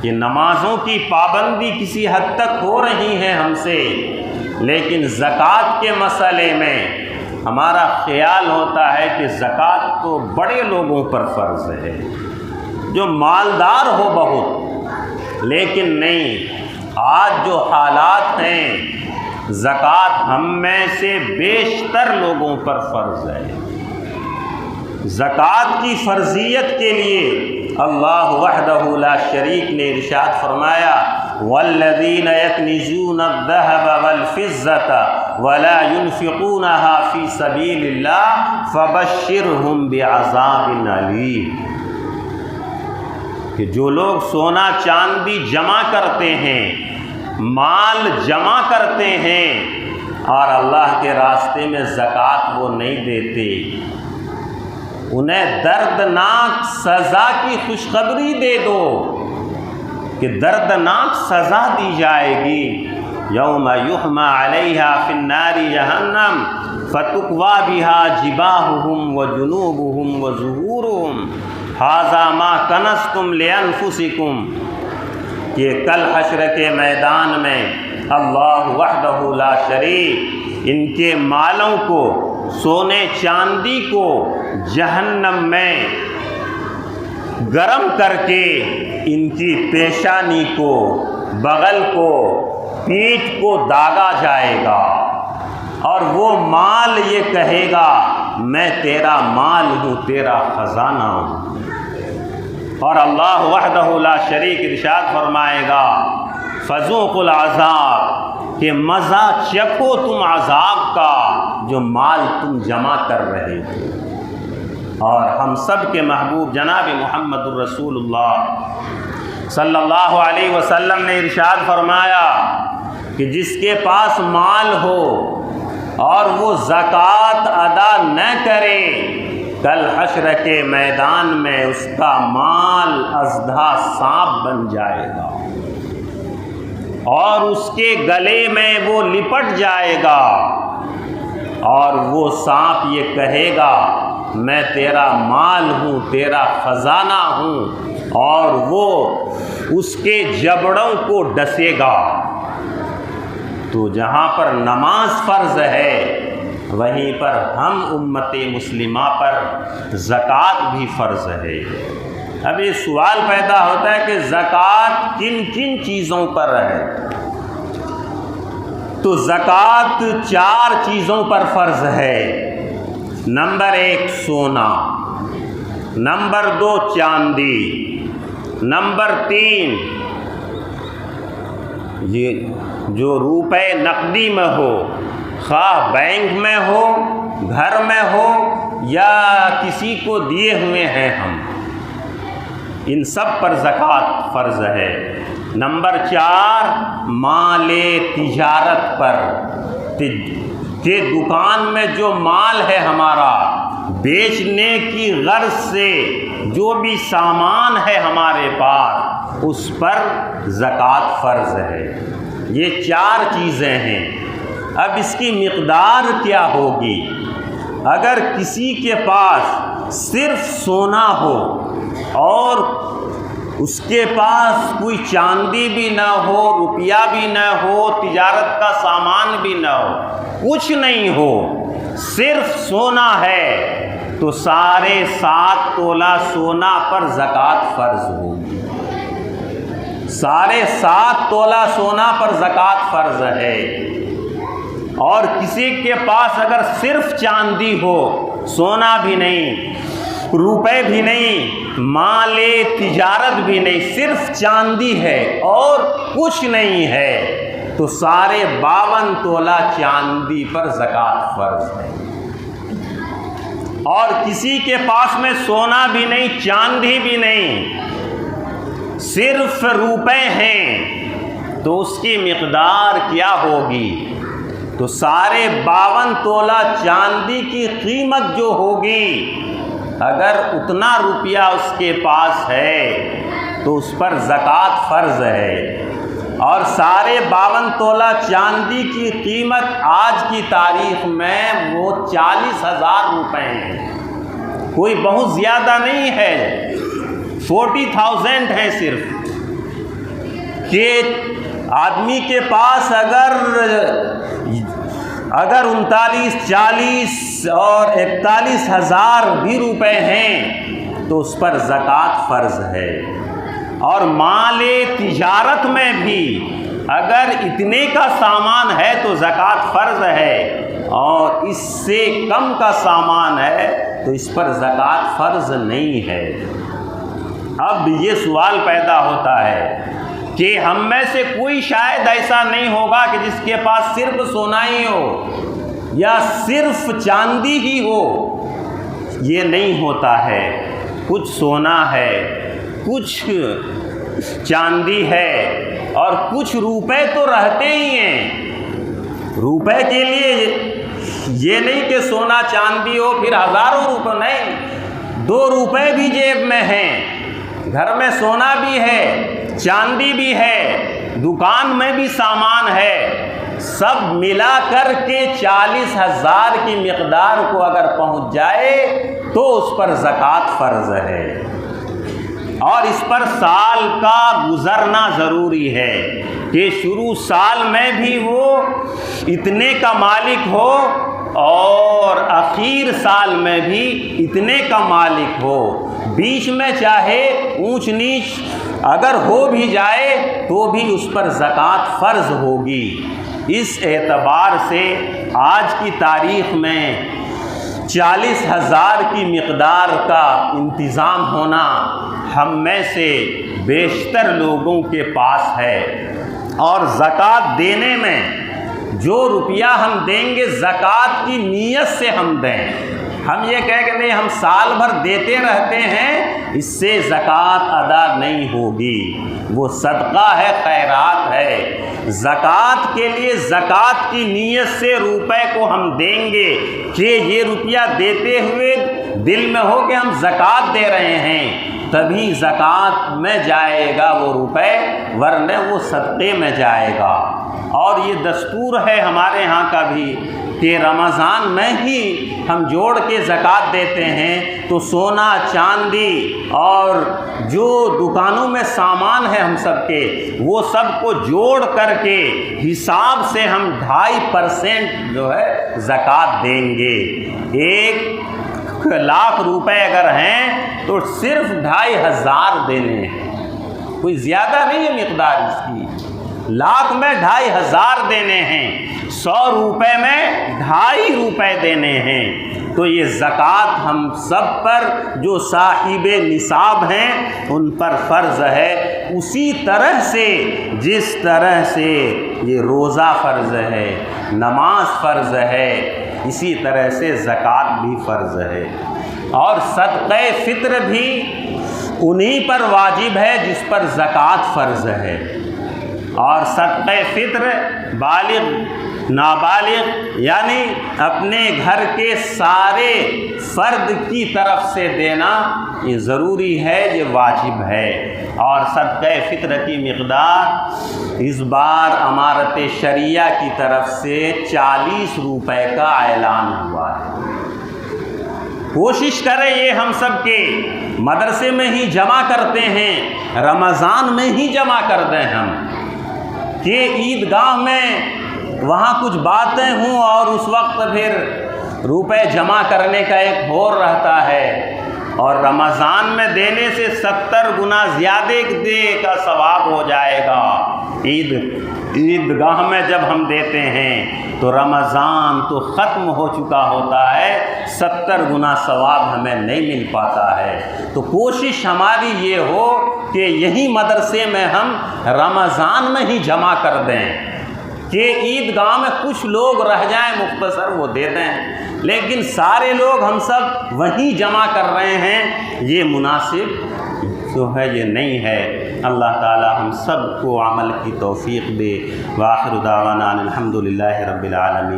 کہ نمازوں کی پابندی کسی حد تک ہو رہی ہے ہم سے، لیکن زکوٰۃ کے مسئلے میں ہمارا خیال ہوتا ہے کہ زکوٰۃ تو بڑے لوگوں پر فرض ہے، جو مالدار ہو بہت، لیکن نہیں، آج جو حالات ہیں زکوٰۃ ہم میں سے بیشتر لوگوں پر فرض ہے۔ زکوٰۃ کی فرضیت کے لیے اللہ وحدہ لا شریک نے ارشاد فرمایا والذین یکنزون الذهب والفضة ولا ينفقونها في سبیل اللہ فبشرهم بعذاب علیم، کہ جو لوگ سونا چاندی جمع کرتے ہیں، مال جمع کرتے ہیں اور اللہ کے راستے میں زکوٰۃ وہ نہیں دیتے، انہیں دردناک سزا کی خوشخبری دے دو کہ دردناک سزا دی جائے گی۔ یوم یحمى علیہا فی النار جہنم فتکوی بہا جباہہم وجنوبہم وظہورہم ھذا ما کنزتم لانفسکم، کہ کل حشر کے میدان میں اللہ وحدہ لا شریک ان کے مالوں کو، سونے چاندی کو جہنم میں گرم کر کے ان کی پیشانی کو، بغل کو، پیٹھ کو داغا جائے گا، اور وہ مال یہ کہے گا میں تیرا مال ہوں، تیرا خزانہ ہوں۔ اور اللہ وحدہ لا شریک ارشاد فرمائے گا فذوقوا العذاب، کہ مزہ چکھو تم عذاب کا جو مال تم جمع کر رہے تھے۔ اور ہم سب کے محبوب جناب محمد الرسول اللہ صلی اللہ علیہ وسلم نے ارشاد فرمایا کہ جس کے پاس مال ہو اور وہ زکوٰۃ ادا نہ کرے، کل حشر کے میدان میں اس کا مال اژدھا سانپ بن جائے گا اور اس کے گلے میں وہ لپٹ جائے گا، اور وہ سانپ یہ کہے گا میں تیرا مال ہوں، تیرا خزانہ ہوں، اور وہ اس کے جبڑوں کو ڈسے گا۔ تو جہاں پر نماز فرض ہے وہیں پر ہم امت مسلمہ پر زکوٰۃ بھی فرض ہے۔ اب یہ سوال پیدا ہوتا ہے کہ زکوٰۃ کن کن چیزوں پر ہے؟ تو زکوٰۃ 4 چیزوں پر فرض ہے۔ نمبر 1 سونا، نمبر 2 چاندی، نمبر 3 یہ جو روپے نقدی میں ہو، خواہ بینک میں ہو، گھر میں ہو، یا کسی کو دیے ہوئے ہیں ہم، ان سب پر زکوٰۃ فرض ہے۔ نمبر 4 مال تجارت پر، کہ دکان میں جو مال ہے ہمارا، بیچنے کی غرض سے جو بھی سامان ہے ہمارے پاس، اس پر زکوٰۃ فرض ہے۔ یہ 4 چیزیں ہیں۔ اب اس کی مقدار کیا ہوگی؟ اگر کسی کے پاس صرف سونا ہو اور اس کے پاس کوئی چاندی بھی نہ ہو، روپیہ بھی نہ ہو، تجارت کا سامان بھی نہ ہو، کچھ نہیں ہو، صرف سونا ہے، تو ساڑھے 7 تولہ سونا پر زکوٰۃ فرض ہوگی۔ 7.5 تولہ سونا پر زکوٰۃ فرض ہے۔ اور کسی کے پاس اگر صرف چاندی ہو، سونا بھی نہیں، روپے بھی نہیں، مال تجارت بھی نہیں، صرف چاندی ہے اور کچھ نہیں ہے، تو 52.5 تولہ چاندی پر زکوٰۃ فرض ہے۔ اور کسی کے پاس میں سونا بھی نہیں، چاندی بھی نہیں، صرف روپے ہیں، تو اس کی مقدار کیا ہوگی؟ تو 52.5 تولہ چاندی کی قیمت جو ہوگی، اگر اتنا روپیہ اس کے پاس ہے تو اس پر زکوٰۃ فرض ہے۔ اور 52.5 تولہ چاندی کی قیمت آج کی تاریخ میں وہ 40,000 روپے ہیں، کوئی بہت زیادہ نہیں ہے، 40,000 ہے صرف۔ کہ آدمی کے پاس اگر 39, 40 اور 41 ہزار بھی روپے ہیں تو اس پر زکوٰۃ فرض ہے، اور مال تجارت میں بھی اگر اتنے کا سامان ہے تو زکوٰۃ فرض ہے، اور اس سے کم کا سامان ہے تو اس پر زکوٰۃ فرض نہیں ہے۔ اب یہ سوال پیدا ہوتا ہے کہ ہم میں سے کوئی شاید ایسا نہیں ہوگا کہ جس کے پاس صرف سونا ہی ہو یا صرف چاندی ہی ہو۔ یہ نہیں ہوتا ہے، کچھ سونا ہے، کچھ چاندی ہے، اور کچھ روپے تو رہتے ہی ہیں۔ روپے کے لیے یہ نہیں کہ سونا چاندی ہو پھر ہزاروں روپے، نہیں، 2 روپے بھی جیب میں ہیں، گھر میں سونا بھی ہے، چاندی بھی ہے، دکان میں بھی سامان ہے، سب ملا کر کے 40,000 کی مقدار کو اگر پہنچ جائے تو اس پر زکوٰۃ فرض ہے، اور اس پر سال کا گزرنا ضروری ہے کہ شروع سال میں بھی وہ اتنے کا مالک ہو اور اخیر سال میں بھی اتنے کا مالک ہو، بیچ میں چاہے اونچ نیچ اگر ہو بھی جائے تو بھی اس پر زکوٰۃ فرض ہوگی۔ اس اعتبار سے آج کی تاریخ میں 40,000 کی مقدار کا انتظام ہونا ہم میں سے بیشتر لوگوں کے پاس ہے، اور زکوٰۃ دینے میں جو روپیہ ہم دیں گے زکوٰۃ کی نیت سے ہم دیں۔ ہم یہ کہہ کہ نہیں ہم سال بھر دیتے رہتے ہیں، اس سے زکوٰۃ ادا نہیں ہوگی، وہ صدقہ ہے، خیرات ہے۔ زکوٰۃ کے لیے زکوٰۃ کی نیت سے روپے کو ہم دیں گے کہ یہ روپیہ دیتے ہوئے دل میں ہو کہ ہم زکوٰۃ دے رہے ہیں، تبھی زکوٰۃ میں جائے گا وہ روپے، ورنہ وہ صدقے میں جائے گا۔ اور یہ دستور ہے ہمارے ہاں کا بھی کہ رمضان میں ہی ہم جوڑ کے زکوٰۃ دیتے ہیں، تو سونا چاندی اور جو دکانوں میں سامان ہے ہم سب کے، وہ سب کو جوڑ کر کے حساب سے ہم 2.5% جو ہے زکوٰۃ دیں گے۔ 1,00,000 روپے اگر ہیں تو صرف 2,500 دینے ہیں، کوئی زیادہ نہیں ہے مقدار اس کی، لاکھ میں 2,500 دینے ہیں، 100 روپے میں 2.5 روپے دینے ہیں۔ تو یہ زکوٰۃ ہم سب پر جو صاحب نصاب ہیں ان پر فرض ہے، اسی طرح سے جس طرح سے یہ روزہ فرض ہے، نماز فرض ہے، اسی طرح سے زکوٰۃ بھی فرض ہے۔ اور صدقہ فطر بھی انہی پر واجب ہے جس پر زکوٰۃ فرض ہے، اور صدقہ فطر بالغ نابالغ یعنی اپنے گھر کے سارے فرد کی طرف سے دینا یہ ضروری ہے، یہ واجب ہے۔ اور صدقہ فطر کی مقدار اس بار امارت شریعہ کی طرف سے 40 روپے کا اعلان ہوا ہے۔ کوشش کریں یہ ہم سب کے مدرسے میں ہی جمع کرتے ہیں، رمضان میں ہی جمع کر دیں ہم، کہ عیدگاہ میں وہاں کچھ باتیں ہوں اور اس وقت پھر روپے جمع کرنے کا ایک ہور رہتا ہے، اور رمضان میں دینے سے 70 گنا زیادہ دے کا ثواب ہو جائے گا۔ عیدگاہ میں جب ہم دیتے ہیں تو رمضان تو ختم ہو چکا ہوتا ہے، 70 گنا ثواب ہمیں نہیں مل پاتا ہے۔ تو کوشش ہماری یہ ہو کہ یہی مدرسے میں ہم رمضان میں ہی جمع کر دیں، کہ عیدگاہ میں کچھ لوگ رہ جائیں مختصر وہ دے دیں، لیکن سارے لوگ ہم سب وہیں جمع کر رہے ہیں، یہ مناسب جو ہے یہ نہیں ہے۔ اللہ تعالی ہم سب کو عمل کی توفیق دے۔ وآخر دعوانا الحمد للہ رب العالمین۔